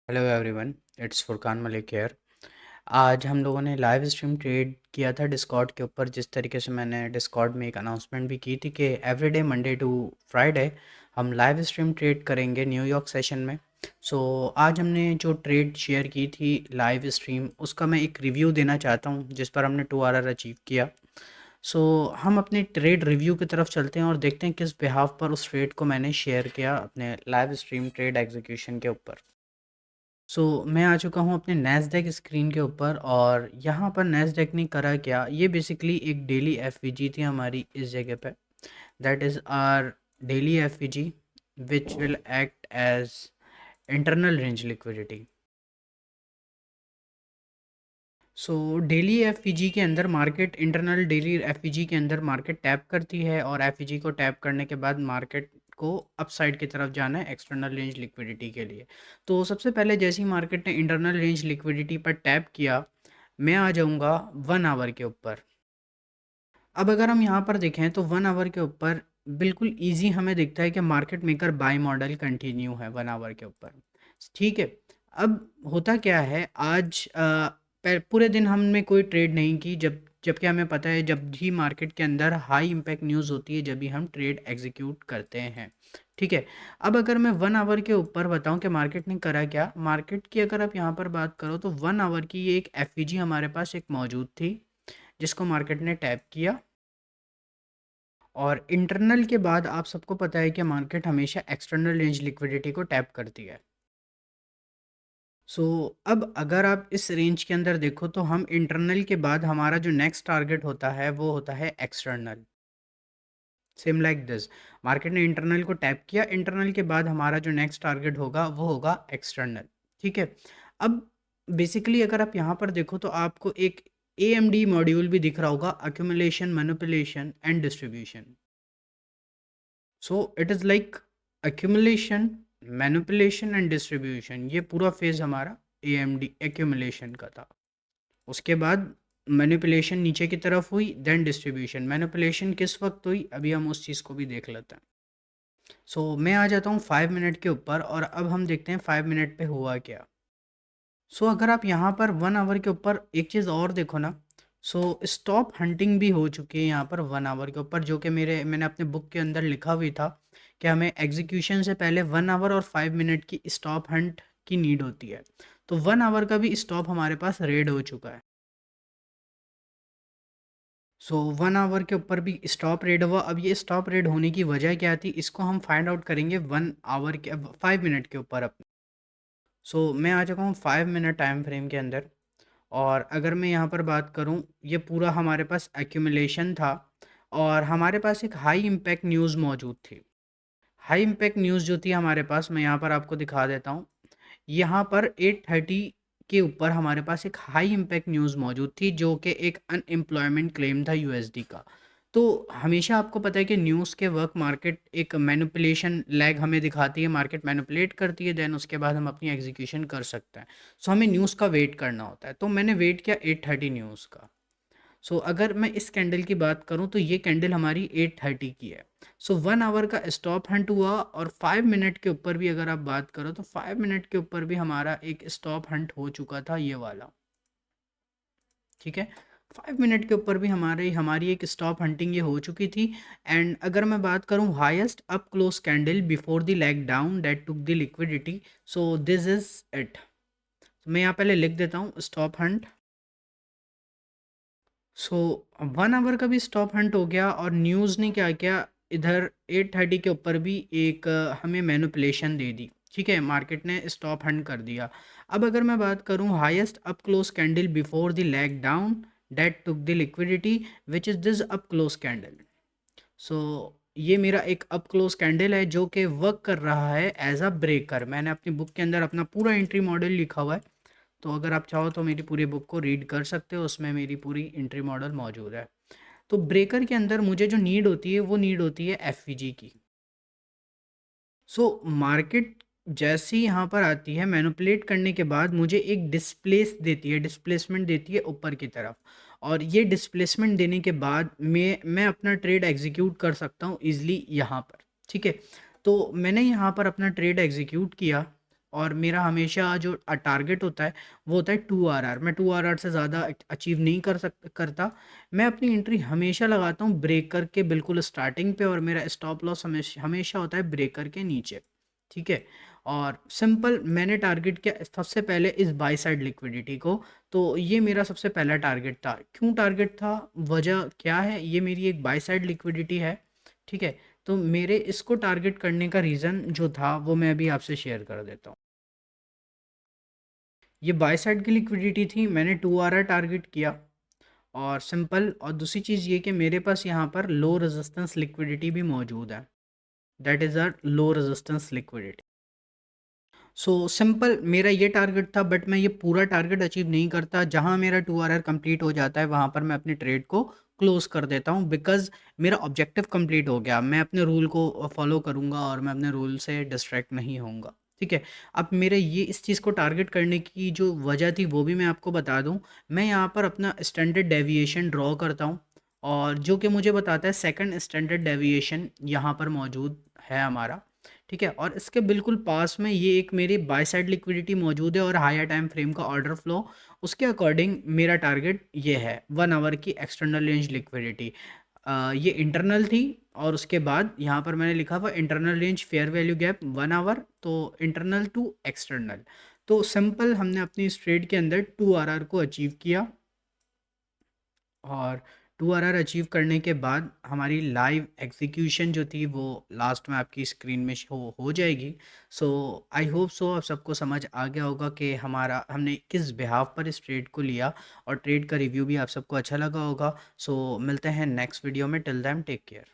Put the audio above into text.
Hello everyone, it's Furqan Malik here. आज हम लोगों ने लाइव स्ट्रीम ट्रेड किया था डिस्कॉर्ड के ऊपर। जिस तरीके से मैंने डिस्कॉर्ड में एक अनाउंसमेंट भी की थी कि एवरीडे मंडे टू फ्राइडे हम लाइव स्ट्रीम ट्रेड करेंगे न्यूयॉर्क सेशन में। सो आज हमने जो ट्रेड शेयर की थी लाइव स्ट्रीम, उसका मैं एक रिव्यू देना चाहता हूँ जिस पर हमने 2 आवर अचीव किया। सो हम अपने ट्रेड रिव्यू की तरफ चलते हैं और देखते हैं किस बिहाफ पर उस ट्रेड को मैंने शेयर किया अपने लाइव स्ट्रीम ट्रेड एग्जीक्यूशन के ऊपर। मैं आ चुका हूँ अपने नैस्डैक स्क्रीन के ऊपर और यहाँ पर नैस्डैक ने करा क्या, ये बेसिकली एक डेली एफवीजी थी हमारी इस जगह पे। That is our daily FVG which will act as internal range liquidity. Daily FVG के अंदर मार्केट, इंटरनल डेली एफवीजी के अंदर मार्केट टैप करती है और एफवीजी को टैप करने के बाद मार्केट को अपसाइड की तरफ जाना है एक्सटर्नल रेंज लिक्विडिटी के लिए। तो सबसे पहले जैसे ही मार्केट ने इंटरनल रेंज लिक्विडिटी पर टैप किया, मैं आ जाऊंगा 1 आवर के ऊपर। अब अगर हम यहाँ पर देखें तो 1 आवर के ऊपर बिल्कुल इजी हमें दिखता है कि market maker buy model continue है 1 आवर के ऊपर। ठीक है। अब होता क्या है, आज पूरे दिन हमने कोई ट्रेड नहीं की, जबकि हमें पता है जब भी मार्केट के अंदर हाई इम्पैक्ट न्यूज़ होती है जब भी हम ट्रेड एग्जीक्यूट करते हैं। ठीक है। अब अगर मैं 1 आवर के ऊपर बताऊं कि मार्केट ने करा क्या, मार्केट की अगर आप यहाँ पर बात करो तो 1 आवर की ये एक एफवीजी हमारे पास एक मौजूद थी जिसको मार्केट ने टैप किया। और इंटरनल के बाद आप सबको पता है कि मार्केट हमेशा एक्सटर्नल रेंज लिक्विडिटी को टैप करती है। अब अगर आप इस रेंज के अंदर देखो तो हम इंटरनल के बाद हमारा जो नेक्स्ट टारगेट होता है वो होता है external. Same like this, market ने इंटरनल को टैप किया, इंटरनल के बाद हमारा जो नेक्स्ट टारगेट होगा वो होगा एक्सटर्नल। ठीक है। अब बेसिकली अगर आप यहाँ पर देखो तो आपको एक AMD मॉड्यूल भी दिख रहा होगा, accumulation, manipulation and distribution. It is like accumulation, manipulation and distribution, ये पूरा फेज हमारा AMD एक्यूमुलेशन का था। उसके बाद मैनिपुलेशन नीचे की तरफ हुई, देन डिस्ट्रीब्यूशन। मैनिपुलेशन किस वक्त हुई, अभी हम उस चीज़ को भी देख लेते हैं। मैं आ जाता हूँ 5 मिनट के ऊपर और अब हम देखते हैं 5 मिनट पे हुआ क्या। अगर आप यहाँ पर 1 आवर के ऊपर एक चीज़ और देखो ना, स्टॉप हंटिंग भी हो चुकी है यहाँ पर 1 आवर के ऊपर, जो कि मैंने अपने बुक के अंदर लिखा हुई था कि हमें एग्जीक्यूशन से पहले 1 आवर और 5 मिनट की स्टॉप हंट की नीड होती है। तो 1 आवर का भी स्टॉप हमारे पास रेड हो चुका है। 1 आवर के ऊपर भी स्टॉप रेड हुआ। अब ये स्टॉप रेड होने की वजह क्या थी, इसको हम फाइंड आउट करेंगे 1 आवर के 5 मिनट के ऊपर अपने। मैं आ चुका हूँ 5 मिनट टाइम फ्रेम के अंदर। और अगर मैं यहाँ पर बात करूँ, ये पूरा हमारे पास एक्यूमुलेशन था और हमारे पास एक हाई इम्पैक्ट न्यूज़ मौजूद थी। हाई इम्पैक्ट न्यूज़ जो थी हमारे पास, मैं यहाँ पर आपको दिखा देता हूँ। यहाँ पर 8:30 के ऊपर हमारे पास एक हाई इम्पैक्ट न्यूज़ मौजूद थी जो कि एक अनएम्प्लॉयमेंट क्लेम था यूएसडी का। तो हमेशा आपको पता है कि न्यूज़ के वक्त मार्केट एक मैनिपुलेशन लैग हमें दिखाती है, मार्केट मैनिपुलेट करती है, देन उसके बाद हम अपनी एग्जीक्यूशन कर सकते हैं। हमें न्यूज़ का वेट करना होता है, तो मैंने वेट किया 8:30 न्यूज़ का। अगर मैं इस कैंडल की बात करूं तो ये कैंडल हमारी 8:30 की है। 1 आवर का स्टॉप हंट हुआ और 5 मिनट के ऊपर भी अगर आप बात करो तो 5 मिनट के ऊपर भी हमारा एक स्टॉप हंट हो चुका था, ये वाला। ठीक है। 5 मिनट के ऊपर भी हमारी हमारी एक स्टॉप हंटिंग ये हो चुकी थी। एंड अगर मैं बात करूं highest up close candle before the leg down that took the liquidity, this is it. मैं यहाँ पहले लिख देता हूँ स्टॉप हंट। 1 आवर का भी स्टॉप हंट हो गया और न्यूज़ ने क्या किया, इधर 8:30 के ऊपर भी एक हमें मैनिपुलेशन दे दी। ठीक है, मार्केट ने स्टॉप हंट कर दिया। अब अगर मैं बात करूं highest up close candle before the leg down that took the liquidity which is this up close candle. So ये मेरा एक अप क्लोज कैंडल है जो कि वर्क कर रहा है एज अ ब्रेकर। मैंने अपनी बुक के अंदर अपना पूरा एंट्री मॉडल लिखा हुआ है, तो अगर आप चाहो तो मेरी पूरी बुक को रीड कर सकते हो, उसमें मेरी पूरी एंट्री मॉडल मौजूद है। तो ब्रेकर के अंदर मुझे जो नीड होती है वो नीड होती है एफवीजी की। मार्केट जैसी यहाँ पर आती है मैनिपुलेट करने के बाद मुझे एक डिस्प्लेसमेंट देती है ऊपर की तरफ। और ये डिस्प्लेसमेंट देने के बाद मैं अपना ट्रेड एग्जीक्यूट कर सकता हूँ इजीली यहाँ पर। ठीक है। तो मैंने यहाँ पर अपना ट्रेड एग्जीक्यूट किया और मेरा हमेशा जो टारगेट होता है वो होता है 2 आर। मैं 2 आर से ज़्यादा अचीव नहीं करता। मैं अपनी एंट्री हमेशा लगाता हूँ ब्रेकर के बिल्कुल स्टार्टिंग पे, और मेरा स्टॉप लॉस हमेशा हमेशा होता है ब्रेकर के नीचे। ठीक है। और सिंपल मैंने टारगेट किया सबसे पहले इस बाई साइड लिक्विडिटी को। तो ये मेरा सबसे पहला टारगेट था। क्यों टारगेट था, वजह क्या है, ये मेरी एक बाई साइड लिक्विडिटी है। ठीक है। तो मेरे इसको टारगेट करने का रीज़न जो था वो मैं अभी आपसे शेयर कर देता हूँ। ये बाय साइड की लिक्विडिटी थी, मैंने 2 आर टारगेट किया। और सिंपल, और दूसरी चीज़ ये कि मेरे पास यहाँ पर लो रेजिस्टेंस लिक्विडिटी भी मौजूद है। That is a low resistance liquidity. So simple मेरा ये टारगेट था, बट मैं ये पूरा टारगेट अचीव नहीं करता। जहाँ मेरा 2 आर कंप्लीट हो जाता है वहाँ पर मैं अपने ट्रेड को क्लोज कर देता हूँ, बिकॉज मेरा ऑब्जेक्टिव कंप्लीट हो गया। मैं अपने रूल को फॉलो करूँगा और मैं अपने रूल से डिस्ट्रैक्ट नहीं होऊंगा। ठीक है। अब मेरे ये इस चीज़ को टारगेट करने की जो वजह थी वो भी मैं आपको बता दूँ। मैं यहाँ पर अपना स्टैंडर्ड डेविएशन ड्रॉ करता हूँ, और जो कि मुझे बताता है सेकंड स्टैंडर्ड डेविएशन यहाँ पर मौजूद है हमारा। ठीक है। और इसके बिल्कुल पास में ये एक मेरी बाय साइड लिक्विडिटी मौजूद है और हायर टाइम फ्रेम का ऑर्डर फ्लो। उसके अकॉर्डिंग मेरा टारगेट ये है 1 आवर की एक्सटर्नल रेंज लिक्विडिटी। ये इंटरनल थी, और उसके बाद यहाँ पर मैंने लिखा हुआ internal range fair value gap 1 hour, तो इंटरनल टू एक्सटर्नल। तो सिंपल हमने अपनी इस ट्रेड के अंदर 2 आर को अचीव किया। और 2 आर अचीव करने के बाद हमारी लाइव एग्जीक्यूशन जो थी वो लास्ट में आपकी स्क्रीन में शो हो जाएगी। सो आई होप सो आप सबको समझ आ गया होगा कि हमारा हमने किस बिहाफ पर इस ट्रेड को लिया, और ट्रेड का रिव्यू भी आप सबको अच्छा लगा होगा। सो मिलते हैं नेक्स्ट वीडियो में। Till then take care.